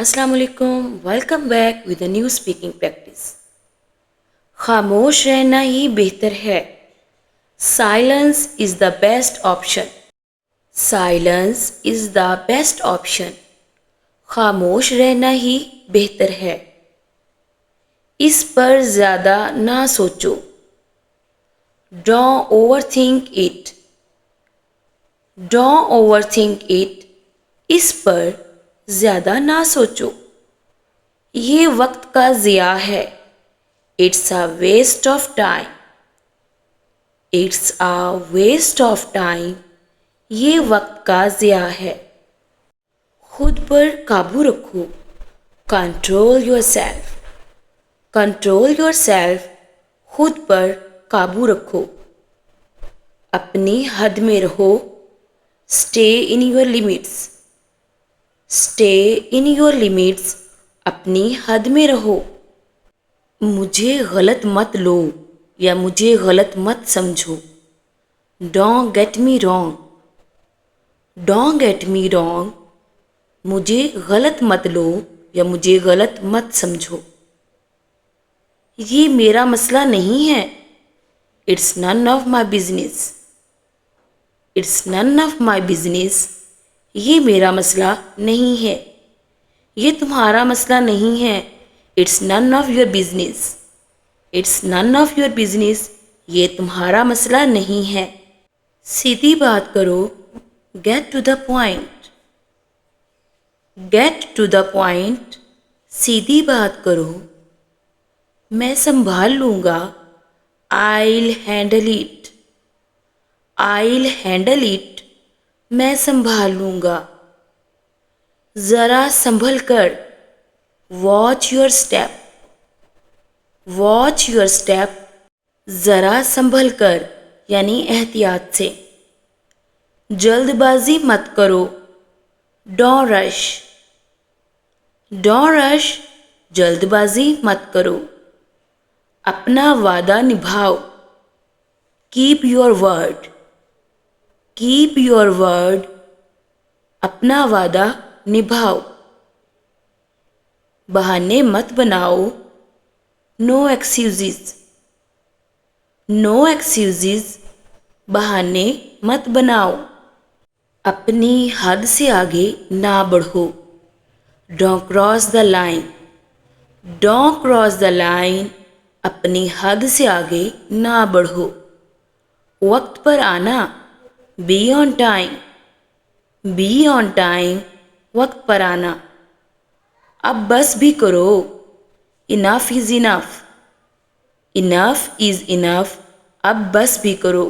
अस्सलाम वालेकुम, welcome back with a new speaking practice. खामोश रहना ही बेहतर है। Silence is the best option. Silence is the best option. खामोश रहना ही बेहतर है। इस पर ज़्यादा ना सोचो। Don't over think it. Don't over think it. इस पर ज़्यादा ना सोचो। ये वक्त का ज़िया है। It's a waste of time. It's a waste of time. ये वक्त का ज़िया है। खुद पर काबू रखो। Control yourself. Control yourself. खुद पर काबू रखो। अपनी हद में रहो। Stay in your limits. Stay in your limits. अपनी हद में रहो। मुझे गलत मत लो या मुझे गलत मत समझो। Don't get me wrong. Don't get me wrong. मुझे गलत मत लो या मुझे गलत मत समझो। ये मेरा मसला नहीं है। It's none of my business. It's none of my business. ये मेरा मसला नहीं है। ये तुम्हारा मसला नहीं है। It's none of your business. It's none of your business. ये तुम्हारा मसला नहीं है। सीधी बात करो। Get to the point. Get to the point. सीधी बात करो। मैं संभाल लूँगा। I'll handle it. I'll handle it. मैं संभाल लूँगा। ज़रा संभल कर। Watch your step. Watch your step. ज़रा संभल कर यानी एहतियात से। जल्दबाजी मत करो। Don't rush. Don't rush. जल्दबाजी मत करो। अपना वादा निभाओ। Keep your word. Keep your word. अपना वादा निभाओ। बहाने मत बनाओ। No excuses. No excuses. बहाने मत बनाओ। अपनी हद से आगे ना बढ़ो। Don't cross the line. Don't cross the line. अपनी हद से आगे ना बढ़ो। वक्त पर आना। Be on time. Be on time. वक्त पर आना। अब बस भी करो। Enough is enough. Enough is enough. अब बस भी करो।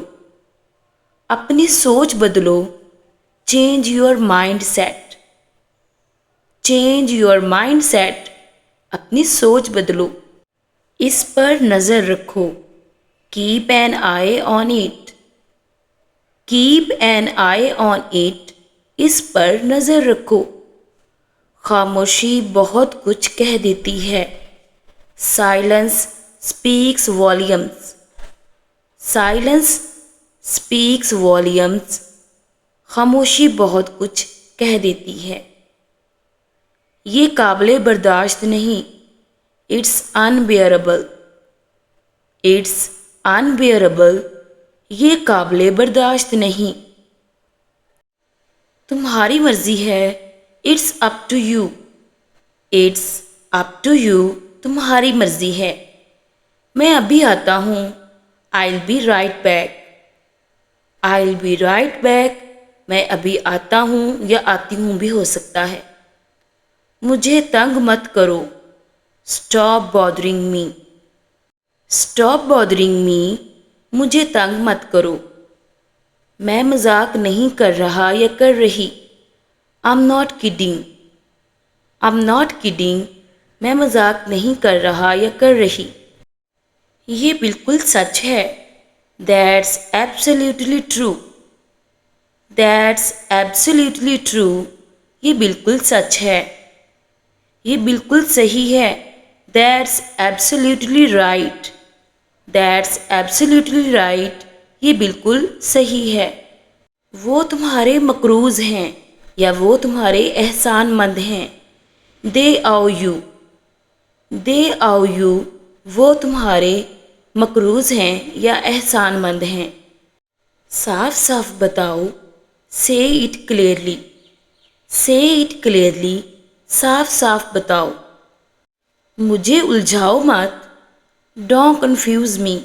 अपनी सोच बदलो। Change your mind set. Change your mind set. अपनी सोच बदलो। इस पर नज़र रखो। Keep an I on it. Keep an I on it. इस पर नज़र रखो। खामोशी बहुत कुछ कह देती है। Silence speaks volumes. Silence speaks volumes. खामोशी बहुत कुछ कह देती है। ये काबिले बर्दाश्त नहीं। It's unbearable. It's unbearable. ये काबिले बर्दाश्त नहीं। तुम्हारी मर्जी है। It's up to you. It's up to you. तुम्हारी मर्जी है। मैं अभी आता हूँ। I'll be right back. I'll be right back. मैं अभी आता हूँ या आती हूँ भी हो सकता है। मुझे तंग मत करो। Stop bothering me. Stop bothering me. मुझे तंग मत करो। मैं मजाक नहीं कर रहा या कर रही। I'm not kidding. I'm not kidding. मैं मजाक नहीं कर रहा या कर रही। ये बिल्कुल सच है। That's absolutely true. That's absolutely true. ये बिल्कुल सच है। ये बिल्कुल सही है। That's absolutely right. That's absolutely right. ये बिल्कुल सही है। वो तुम्हारे मकरूज़ हैं या वो तुम्हारे एहसानमंद हैं। दे आओ यू, दे आओ यू वो तुम्हारे मकरूज़ हैं या एहसानमंद हैं। साफ साफ बताओ, say it clearly, say it clearly, साफ साफ बताओ। मुझे उलझाओ मत, don't confuse me,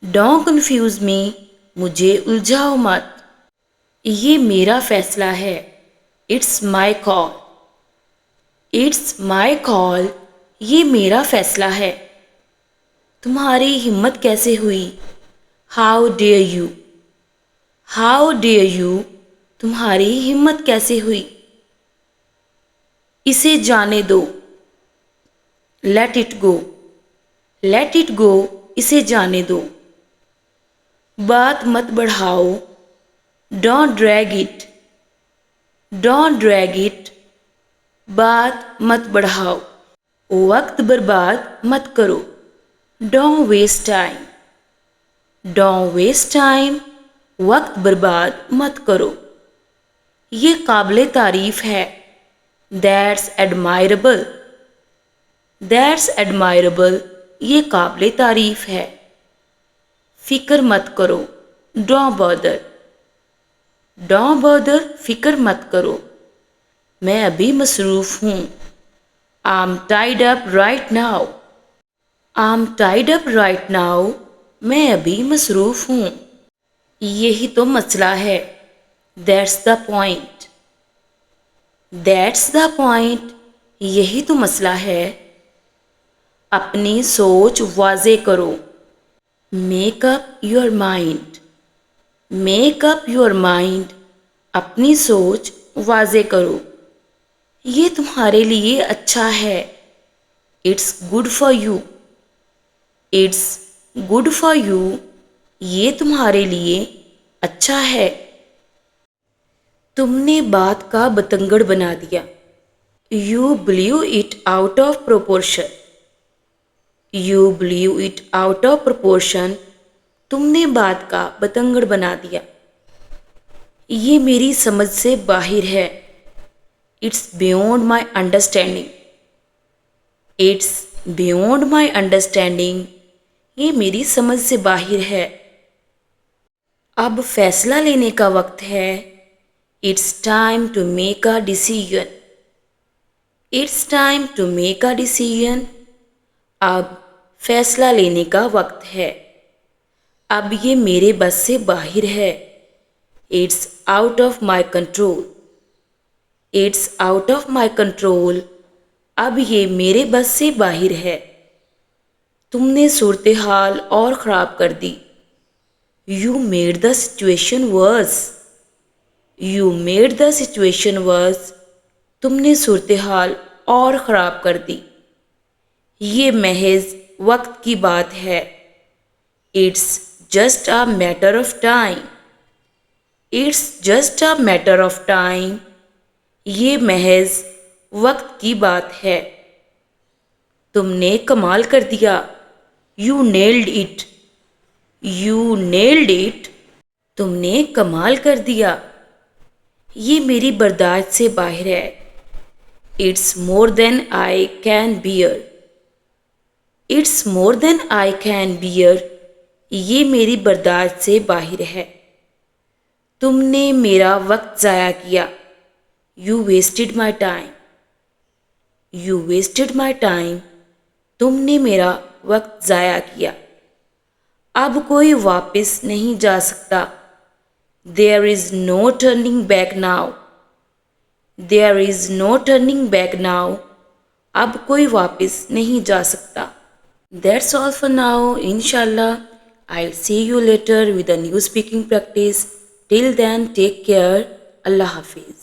don't confuse me, मुझे उलझाओ मत। ये मेरा फैसला है, it's my call, it's my call, ये मेरा फैसला है। तुम्हारी हिम्मत कैसे हुई, how dare you, how dare you, तुम्हारी हिम्मत कैसे हुई। इसे जाने दो, let it go, let it go, इसे जाने दो। बात मत बढ़ाओ, don't drag it, don't drag it, बात मत बढ़ाओ। वक्त बर्बाद मत करो, don't waste time, don't waste time, वक्त बर्बाद मत करो। ये काबिले तारीफ़ है, दैट्स एडमायरेबल, दैट्स एडमायरेबल, ये काबिले तारीफ़ है। फ़िक्र मत करो, डोंट बॉदर, डोंट बॉदर, फ़िक्र मत करो। मैं अभी मसरूफ़ हूँ, I am tied up right now, I am tied up right now, मैं अभी मसरूफ़ हूँ। यही तो मसला है, that's the point, that's the point, यही तो मसला है। अपनी सोच वाज़े करो, make up your mind, make up your mind, अपनी सोच वाज़े करो। ये तुम्हारे लिए अच्छा है, it's good for you, it's good for you, ये तुम्हारे लिए अच्छा है। तुमने बात का बतंगड़ बना दिया, you ब्लीव it out of proportion, you ब्लीव it out of proportion, तुमने बात का बतंगड़ बना दिया। ये मेरी समझ से बाहर है, it's beyond my understanding, it's beyond my understanding, ये मेरी समझ से बाहर है। अब फैसला लेने का वक्त है, it's time to make a decision, it's time to make a decision, अब फैसला लेने का वक्त है। अब ये मेरे बस से बाहर है, it's out of my control, it's out of my control, अब ये मेरे बस से बाहर है। तुमने सूरत हाल और ख़राब कर दी, you made the situation worse, you made the situation worse, तुमने सूरत हाल और ख़राब कर दी। ये महज वक्त की बात है, it's just a matter of time, it's just a matter of time, ये महज वक्त की बात है। तुमने कमाल कर दिया, you nailed it, you nailed it, तुमने कमाल कर दिया। ये मेरी बर्दाश्त से बाहर है, it's more than I can bear, it's more than I can bear, ये मेरी बर्दाश्त से बाहर है। तुमने मेरा वक्त ज़ाया किया, you wasted my time, you wasted my time, तुमने मेरा वक्त ज़ाया किया। अब कोई वापस नहीं जा सकता, there is no turning back now, there is no turning back now, अब कोई वापस नहीं जा सकता। That's all for now. Inshallah, I'll see you later with a new speaking practice. Till then, take care. Allah Hafiz.